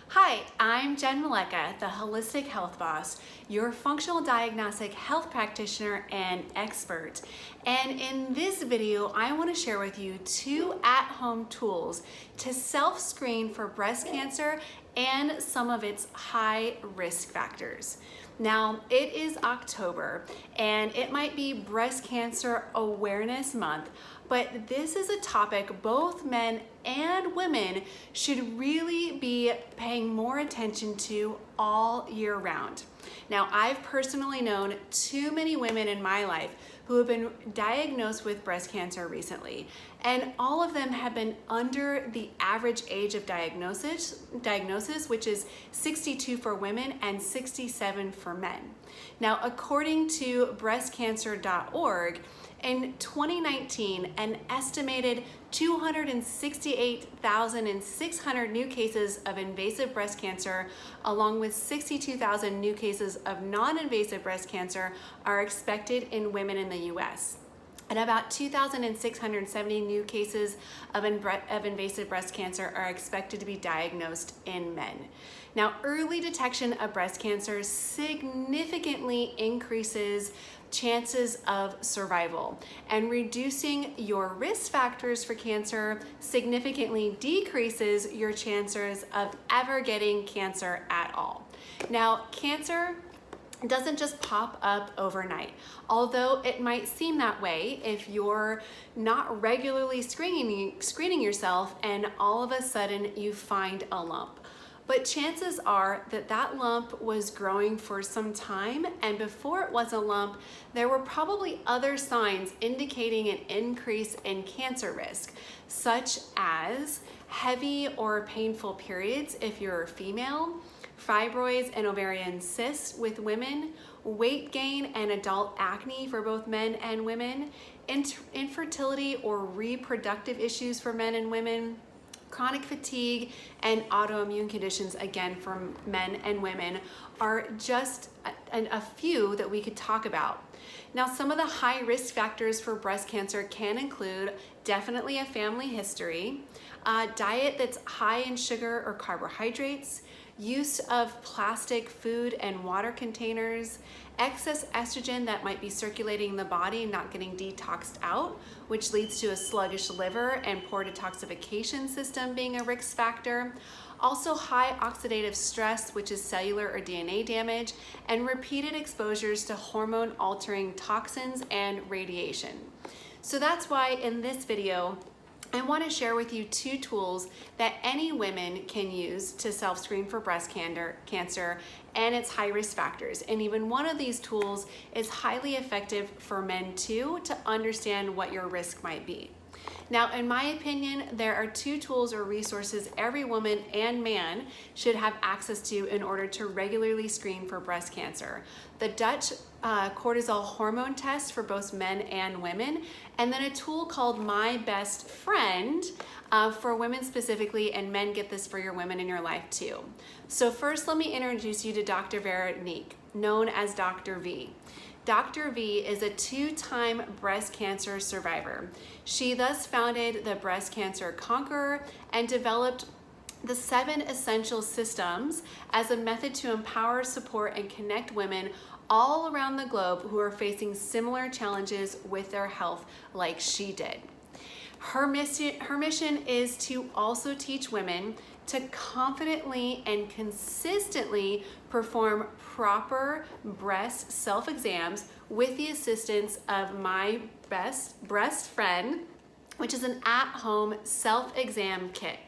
Hi, I'm Jen, the Holistic Health Boss, your functional diagnostic health practitioner and expert. And in this video, I want to share with you 2 at-home tools to self-screen for breast cancer and some of its high risk factors. Now, it is October and it might be Breast Cancer Awareness Month, but this is a topic both men and women should really be paying more attention to all year round. Now, I've personally known too many women in my life who have been diagnosed with breast cancer recently, and all of them have been under the average age of diagnosis, which is 62 for women and 67 for men. Now, according to breastcancer.org, in 2019, an estimated 268,600 new cases of invasive breast cancer, along with 62,000 new cases of non-invasive breast cancer, are expected in women in the US. And about 2,670 new cases of invasive breast cancer are expected to be diagnosed in men. Now, early detection of breast cancer significantly increases chances of survival, and reducing your risk factors for cancer significantly decreases your chances of ever getting cancer at all. Now, cancer doesn't just pop up overnight, although it might seem that way if you're not regularly screening yourself and all of a sudden you find a lump. But chances are that that lump was growing for some time, and before it was a lump, there were probably other signs indicating an increase in cancer risk, such as heavy or painful periods if you're a female, fibroids and ovarian cysts with women, weight gain and adult acne for both men and women, infertility or reproductive issues for men and women, chronic fatigue, and autoimmune conditions, again, for men and women, are just a few that we could talk about. Now, some of the high risk factors for breast cancer can include definitely a family history, a diet that's high in sugar or carbohydrates, use of plastic food and water containers, excess estrogen that might be circulating in the body and not getting detoxed out, which leads to a sluggish liver and poor detoxification system being a risk factor. Also, high oxidative stress, which is cellular or DNA damage, and repeated exposures to hormone-altering toxins and radiation. So that's why in this video, I want to share with you 2 tools that any women can use to self-screen for breast cancer and its high risk factors. And even one of these tools is highly effective for men too, to understand what your risk might be. Now, in my opinion, there are 2 tools or resources every woman and man should have access to in order to regularly screen for breast cancer. The Dutch cortisol hormone test for both men and women, and then a tool called My Best Friend for women specifically, and men get this for your women in your life too. So first, let me introduce you to Dr. Veronique, known as Dr. V. Dr. V is a 2-time breast cancer survivor. She thus founded the Breast Cancer Conqueror and developed the 7 essential systems as a method to empower, support, and connect women all around the globe who are facing similar challenges with their health like she did. Her mission is to also teach women to confidently and consistently perform proper breast self-exams with the assistance of My Best Friend, which is an at-home self-exam kit.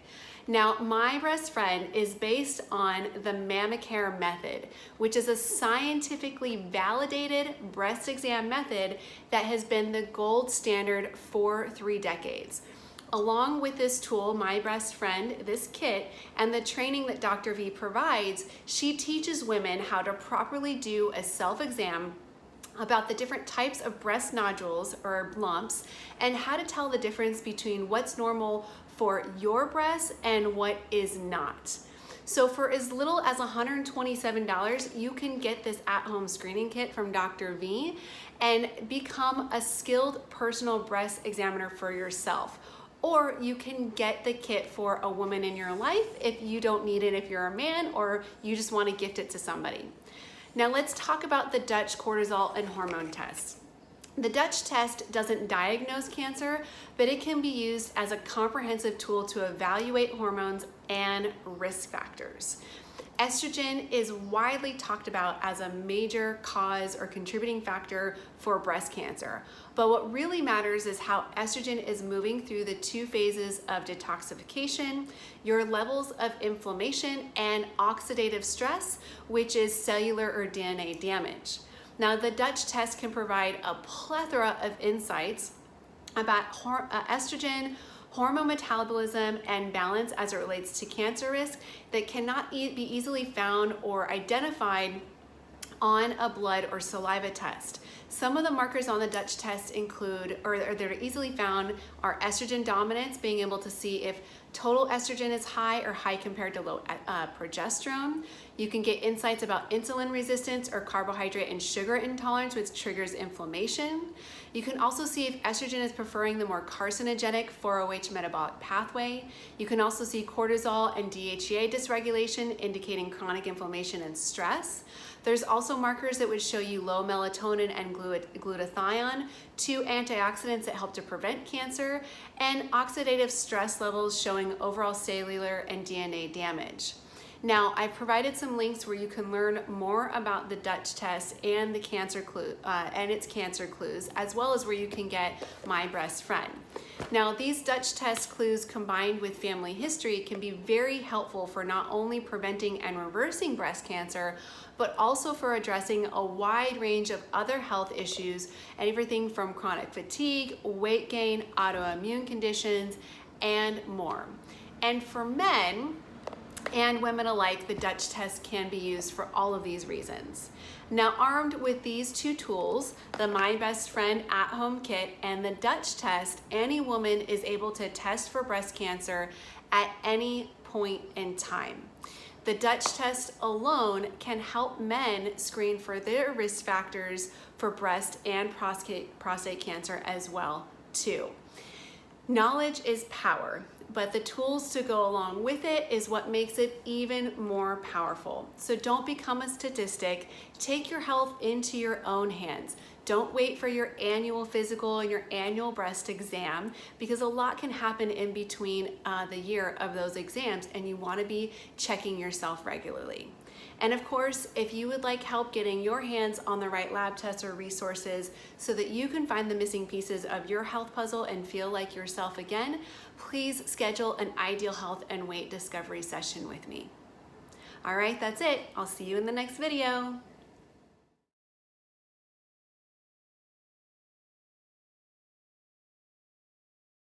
Now, My Best Friend is based on the Mammacare method, which is a scientifically validated breast exam method that has been the gold standard for 3 decades. Along with this tool, My Best Friend, this kit, and the training that Dr. V provides, she teaches women how to properly do a self-exam about the different types of breast nodules or lumps, and how to tell the difference between what's normal for your breast and what is not. So for as little as $127, you can get this at-home screening kit from Dr. V and become a skilled personal breast examiner for yourself. or you can get the kit for a woman in your life if you don't need it if you're a man, or you just want to gift it to somebody. Now let's talk about the Dutch cortisol and hormone test. The Dutch test doesn't diagnose cancer, but it can be used as a comprehensive tool to evaluate hormones and risk factors. Estrogen is widely talked about as a major cause or contributing factor for breast cancer. But what really matters is how estrogen is moving through the 2 phases of detoxification, your levels of inflammation, and oxidative stress, which is cellular or DNA damage. Now, the Dutch test can provide a plethora of insights about estrogen, hormone metabolism, and balance as it relates to cancer risk that cannot be easily found or identified on a blood or saliva test. Some of the markers on the Dutch test include, or that are easily found, are estrogen dominance, being able to see if total estrogen is high or high compared to low progesterone. You can get insights about insulin resistance or carbohydrate and sugar intolerance, which triggers inflammation. You can also see if estrogen is preferring the more carcinogenic 4-OH metabolic pathway. You can also see cortisol and DHEA dysregulation, indicating chronic inflammation and stress. There's also markers that would show you low melatonin and glutathione, 2 antioxidants that help to prevent cancer, and oxidative stress levels showing overall cellular and DNA damage. Now, I've provided some links where you can learn more about the Dutch test and the cancer and its cancer clues, as well as where you can get My Breast Friend. Now, these Dutch test clues combined with family history can be very helpful for not only preventing and reversing breast cancer, but also for addressing a wide range of other health issues, everything from chronic fatigue, weight gain, autoimmune conditions, and more. And for men and women alike, the Dutch test can be used for all of these reasons. Now, armed with these 2 tools, the My Best Friend at-home kit and the Dutch test, any woman is able to test for breast cancer at any point in time. The Dutch test alone can help men screen for their risk factors for breast and prostate cancer as well, too. Knowledge is power, but the tools to go along with it is what makes it even more powerful. So don't become a statistic. Take your health into your own hands. Don't wait for your annual physical and your annual breast exam, because a lot can happen in between the year of those exams, and you want to be checking yourself regularly. And of course, if you would like help getting your hands on the right lab tests or resources so that you can find the missing pieces of your health puzzle and feel like yourself again, please schedule an Ideal Health and Weight Discovery session with me. All right, that's it. I'll see you in the next video.